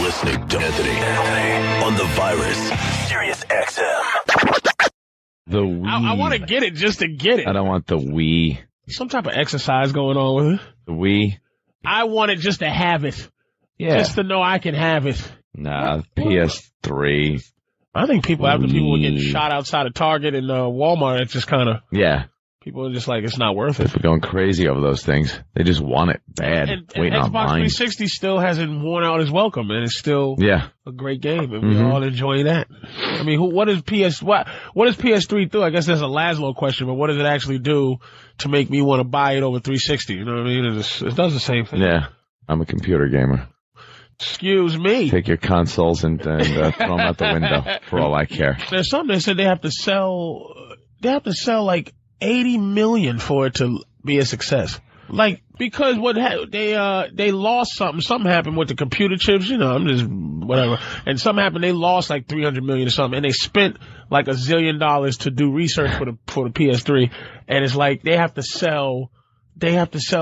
listening to Anthony on the Virus, Sirius XM. The Wii. I want to get it just to get it. I don't want the Wii. Some type of exercise going on with it. The Wii. I want it just to have it. Yeah. Just to know I can have it. Nah, PS3. I think after people were getting shot outside of Target and Walmart, it's just kind of, Yeah. people are just like, it's not worth it. People going crazy over those things. They just want it bad. And waiting Xbox online. 360 still hasn't worn out its welcome, and it's still a great game, and we all enjoy that. I mean, what does PS3 do? I guess that's a Laszlo question, but what does it actually do to make me want to buy it over 360? You know what I mean? It does the same thing. Yeah. I'm a computer gamer. Excuse me. Take your consoles and throw them out the window for all I care. There's something that said they have to sell like 80 million for it to be a success. Like, because they lost something happened with the computer chips, I'm just whatever. And something happened, they lost like 300 million or something, and they spent like $1 zillion to do research for the PS3, and it's like they have to sell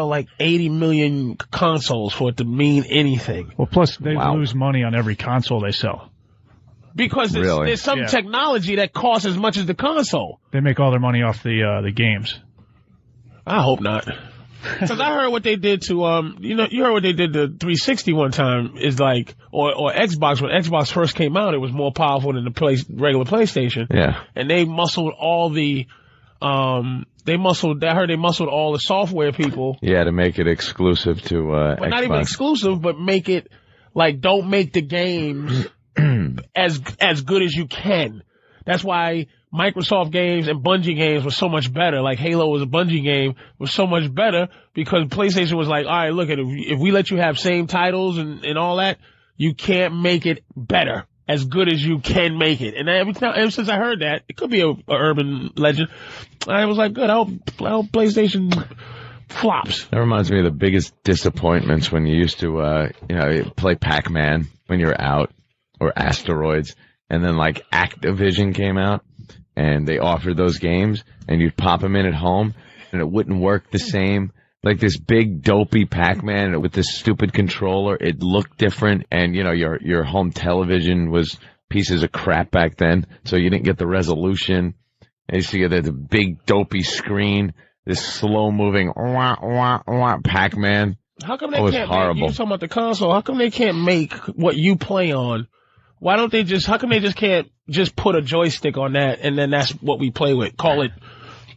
like 80 million consoles for it to mean anything. Well, plus they lose money on every console they sell. Because there's some technology that costs as much as the console. They make all their money off the games. I hope not. Because I heard what they did to, you heard what they did to 360 one time is like, or Xbox. When Xbox first came out, it was more powerful than the regular PlayStation. Yeah. And they muscled all the, I heard they muscled all the software people. Yeah, to make it exclusive to Xbox. But not even exclusive, but make it, like, don't make the games as good as you can. That's why Microsoft games and Bungie games were so much better. Like Halo was a Bungie game, was so much better because PlayStation was like, all right, look, if we let you have same titles and all that, you can't make it better. As good as you can make it. And ever since I heard that, it could be a urban legend, I was like, good, I hope PlayStation flops. That reminds me of the biggest disappointments when you used to, play Pac-Man when you were out, or Asteroids, and then like Activision came out, and they offered those games, and you'd pop them in at home, and it wouldn't work the same. Like this big dopey Pac-Man with this stupid controller, it looked different, and your home television was pieces of crap back then, so you didn't get the resolution. And you see the big dopey screen, this slow-moving Pac-Man. How come they can't horrible. You talking about the console? How come they can't make what you play on? Why don't they how come they just can't just put a joystick on that and then that's what we play with? Call it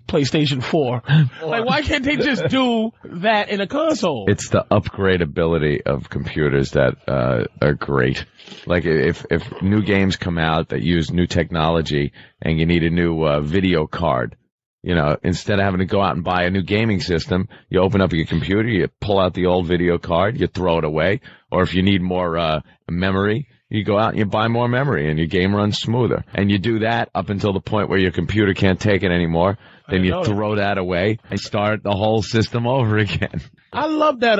PlayStation 4. Like, why can't they just do that in a console? It's the upgradability of computers that are great. Like, if new games come out that use new technology and you need a new video card, instead of having to go out and buy a new gaming system, you open up your computer, you pull out the old video card, you throw it away. Or if you need more memory, you go out and you buy more memory and your game runs smoother. And you do that up until the point where your computer can't take it anymore. Then you throw that away and start the whole system over again. I love that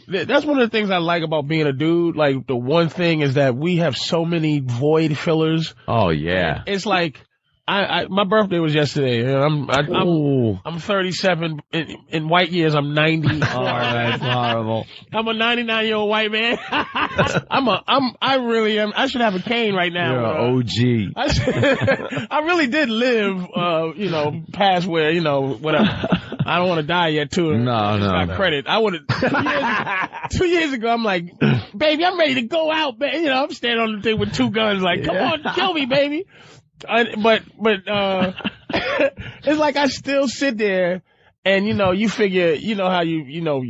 that's one of the things I like about being a dude. Like, the one thing is that we have so many void fillers. Oh, yeah. It's like, my birthday was yesterday. I'm 37. In white years, I'm 90. Oh, that's horrible. I'm a 99-year-old white man. I really am. I should have a cane right now. You're an OG. I really did live, past where, whatever. I don't want to die yet, too. No. Credit. I would have, 2 years ago, I'm like, baby, I'm ready to go out, man. I'm standing on the thing with two guns, like, come on, kill me, baby. But it's like I still sit there and, you figure, how you're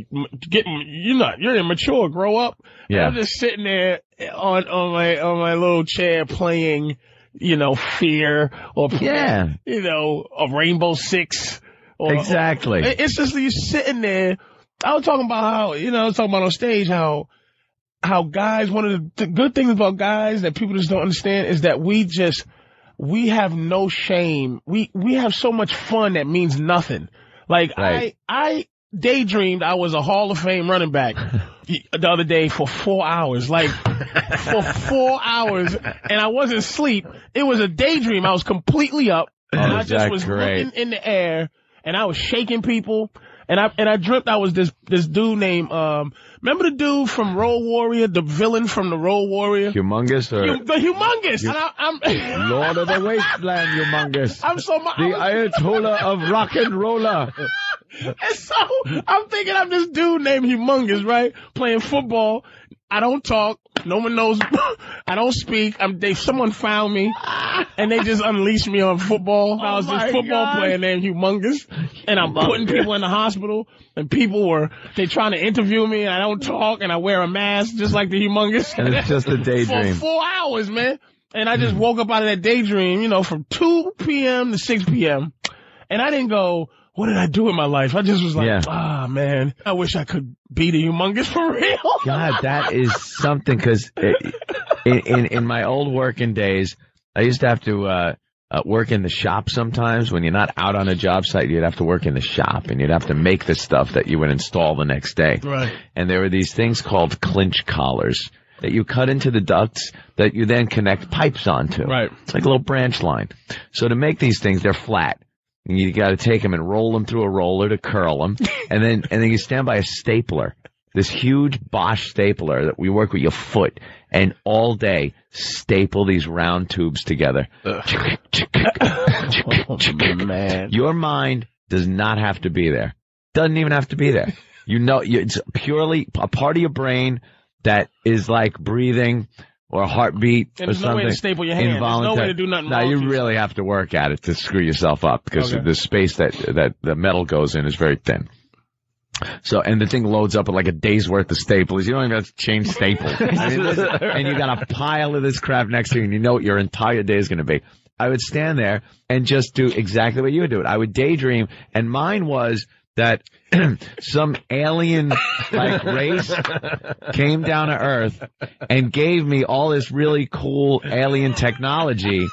immature, grow up. Yeah. I'm just sitting there on my little chair playing, Fear or playing, a Rainbow Six. Exactly. It's just you sitting there. I was talking about how, I was talking about on stage how guys, one of the good things about guys that people just don't understand is that we have no shame. We have so much fun that means nothing. Like, right. I daydreamed I was a Hall of Fame running back the other day for 4 hours. Like, for 4 hours, and I wasn't asleep. It was a daydream. I was completely up, and I just was looking in the air, and I was shaking people, And I dreamt I was this dude named, remember the dude from Road Warrior, the villain from the Road Warrior? Humongous or? The Humongous. And I'm Lord of the Wasteland, Humongous. The Ayatollah of rock and roller. And so I'm thinking I'm this dude named Humongous, right? Playing football. I don't talk. No one knows. I don't speak. Someone found me, and they just unleashed me on football. I was this football player named Humongous, and I'm putting people in the hospital, and they trying to interview me, and I don't talk, and I wear a mask just like the Humongous. And it's just a daydream. For 4 hours, man. And I just woke up out of that daydream, from 2 p.m. to 6 p.m. And I didn't go, what did I do in my life? I just was like, man, I wish I could be the Humongous for real. God, that is something, because in my old working days, I used to have to work in the shop sometimes. When you're not out on a job site, you'd have to work in the shop, and you'd have to make the stuff that you would install the next day. Right. And there were these things called clinch collars that you cut into the ducts that you then connect pipes onto. Right. It's like a little branch line. So to make these things, they're flat. And you got to take them and roll them through a roller to curl them. And then you stand by a stapler, this huge Bosch stapler that we work with your foot, and all day staple these round tubes together. Oh, man. Your mind does not have to be there. Doesn't even have to be there. It's purely a part of your brain that is like breathing or a heartbeat and or there's something. No way to staple your hand. There's no way to do nothing wrong. No, you really have to work at it to screw yourself up, because the space that the metal goes in is very thin. So, and the thing loads up with like a day's worth of staples. You don't even have to change staples. And you got a pile of this crap next to you, and you know what your entire day is going to be. I would stand there and just do exactly what you would do. I would daydream, and mine was that some alien race came down to Earth and gave me all this really cool alien technology,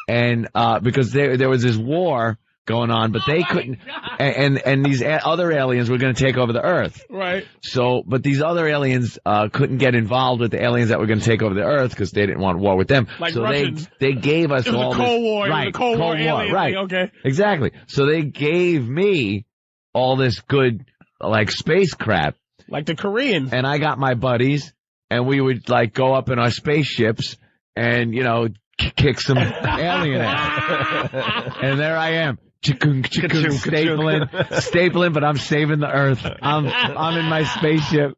and because there was this war going on, but they couldn't, and these other aliens were going to take over the Earth. Right. So, but these other aliens couldn't get involved with the aliens that were going to take over the Earth, because they didn't want war with them. Like so Russians. they gave us all this. Cold War. Right. The Cold War alien right. thing, okay. Exactly. So they gave me all this good, space crap. Like the Koreans. And I got my buddies, and we would, go up in our spaceships and, kick some alien ass. And there I am. Stapling, but I'm saving the Earth. I'm in my spaceship.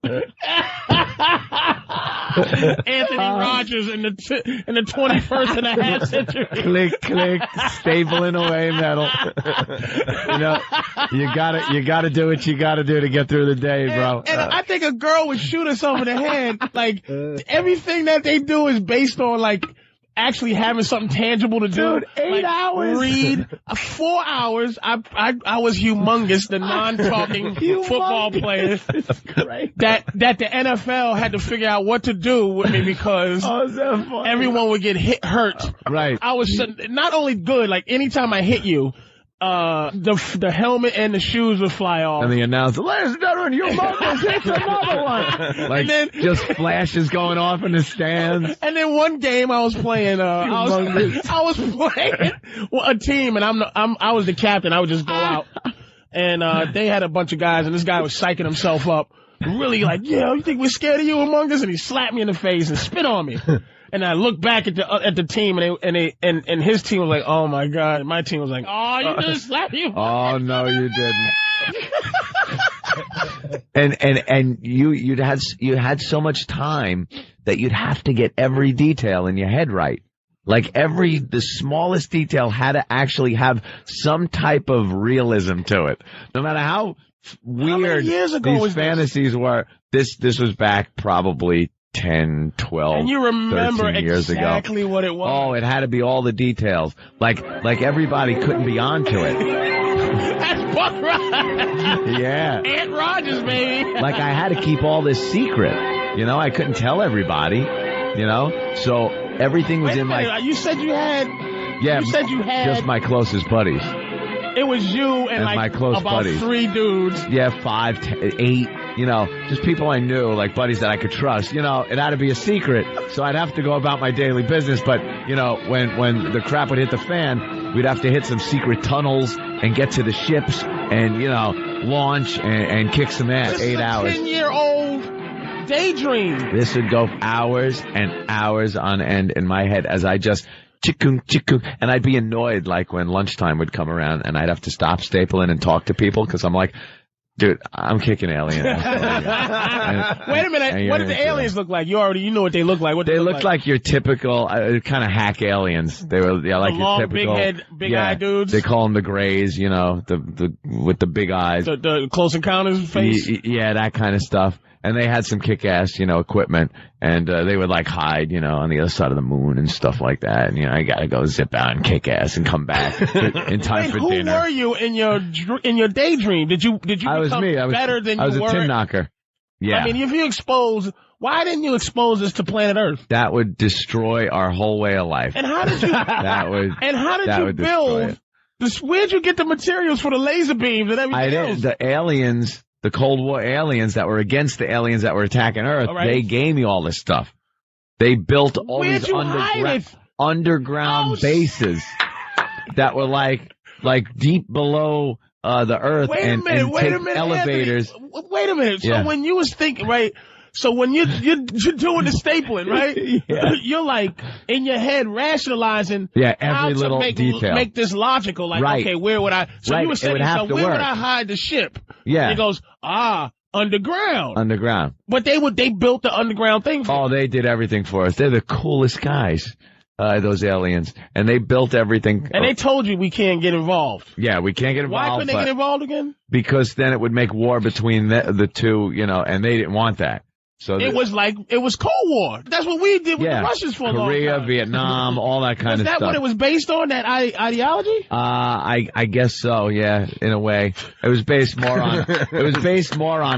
Anthony Rogers in the 21st and a half century. Click, stapling away metal. You gotta do what you gotta do to get through the day, bro. And I think a girl would shoot us over the head. Everything that they do is based on actually having something tangible to do. Dude, 8 hours. Read 4 hours. I was Humongous, the non-talking football player that the NFL had to figure out what to do with me, because everyone would get hurt. Right. I was not only good, anytime I hit you, the helmet and the shoes would fly off. And the announcer, ladies and gentlemen, Humongous hits another one. Just flashes going off in the stands. And then one game I was playing, I was playing a team, and I was the captain. I would just go out, and they had a bunch of guys, and this guy was psyching himself up, really you think we're scared of you, Humongous? And he slapped me in the face and spit on me. And I looked back at the team, and his team was like, "Oh my God!" And my team was like, "Oh, you just slapped you." Oh no, you didn't. and you had so much time that you'd have to get every detail in your head right. The smallest detail had to actually have some type of realism to it. No matter how weird these fantasies were, this was back probably 10, 12, and you remember 13 years exactly ago. what it was. Oh, it had to be all the details. Like everybody couldn't be onto it. That's Buck Rogers. Yeah. Ant Rogers, baby. I had to keep all this secret. I couldn't tell everybody. So everything was You said you had. Yeah. You said you had just my closest buddies. It was you and my close about buddies. 3 dudes. Yeah, 5, 10, 8. Just people I knew, buddies that I could trust. It had to be a secret, so I'd have to go about my daily business. But, when the crap would hit the fan, we'd have to hit some secret tunnels and get to the ships and, launch and kick some ass. 8 hours. 10-year-old daydream. This would go hours and hours on end in my head as I just chickung, and I'd be annoyed like when lunchtime would come around and I'd have to stop stapling and talk to people because I'm like, dude, I'm kicking aliens. Wait a minute. What did the aliens look like? You know what they look like. What they looked like your typical kind of hack aliens. They were like long, your typical big head, big eye dudes. They call them the Greys, you know, the with the big eyes. The Close Encounters face. Yeah, that kind of stuff. And they had some kick-ass, equipment, and they would like hide, on the other side of the moon and stuff like that. And I gotta go zip out and kick ass and come back in time for dinner. Who were you in your daydream? Did you become better than you were? I was a tin knocker. Yeah. I mean, why didn't you expose us to planet Earth? That would destroy our whole way of life. And how did you? Build this? Where'd you get the materials for the laser beams and everything else? The aliens. The Cold War aliens that were against the aliens that were attacking Earth, They gave me all this stuff. They built all these underground bases that were like deep below the Earth and take elevators. Anthony, wait a minute. So when you was thinking, right? So when you're doing the stapling, right? You're like in your head rationalizing every little detail. Make this logical. Like, okay, where would I? So you were saying, where would I hide the ship? Yeah. And it goes, underground. Underground. But they built the underground thing for us. Oh, they did everything for us. They're the coolest guys. Those aliens, and they built everything. And they told you we can't get involved. Yeah, we can't get involved. Why couldn't they get involved again? Because then it would make war between the two, and they didn't want that. So it was Cold War. That's what we did with the Russians for a long time. Korea, Vietnam, all that kind of stuff. Was that what it was based on, that ideology? I guess so, yeah, in a way. It was based more on,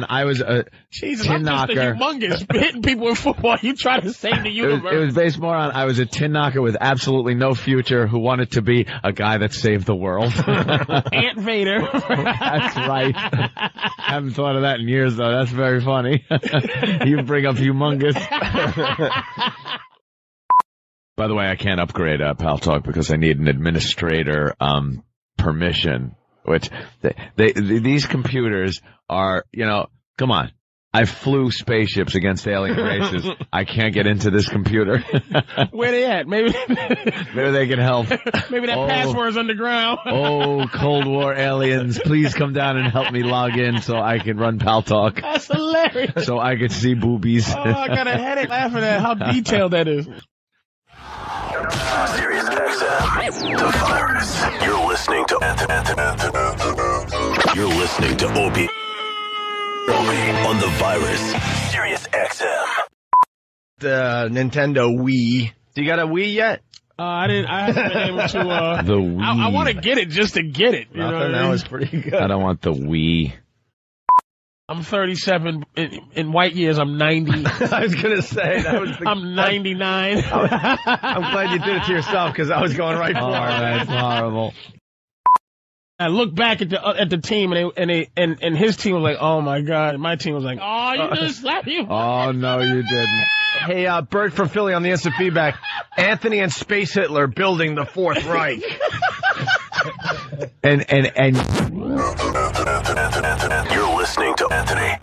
I was a tin knocker. Humongous, hitting people in football. You try to save the universe. It was based more on, I was a tin knocker with absolutely no future who wanted to be a guy that saved the world. Ant Vader. That's right. Haven't thought of that in years, though. That's very funny. You bring up humongous. By the way, I can't upgrade Pal Talk because I need an administrator permission. Which these computers are, come on. I flew spaceships against alien races. I can't get into this computer. Where they at? Maybe they can help. Maybe that password's underground. Cold War aliens, please come down and help me log in so I can run Pal Talk. That's hilarious. So I could see boobies. I got a headache laughing at how detailed that is. Sirius XM, The Virus. You're listening to Opie on The Virus, Sirius XM. The Nintendo Wii. Do you got a Wii yet? I haven't been able to. The Wii. I want to get it just to get it. You know what I mean? That was pretty good. I don't want the Wii. I'm 37. In white years, I'm 90. I was gonna say that was. I'm 99. I'm glad you did it to yourself because I was going right for it. That's horrible. I look back at the team and his team was like, oh my god. And my team was like, oh, you just slapped you. Oh no, you didn't. Hey, Bert from Philly on the instant feedback. Anthony and Space Hitler building the Fourth Reich. And you're listening to Anthony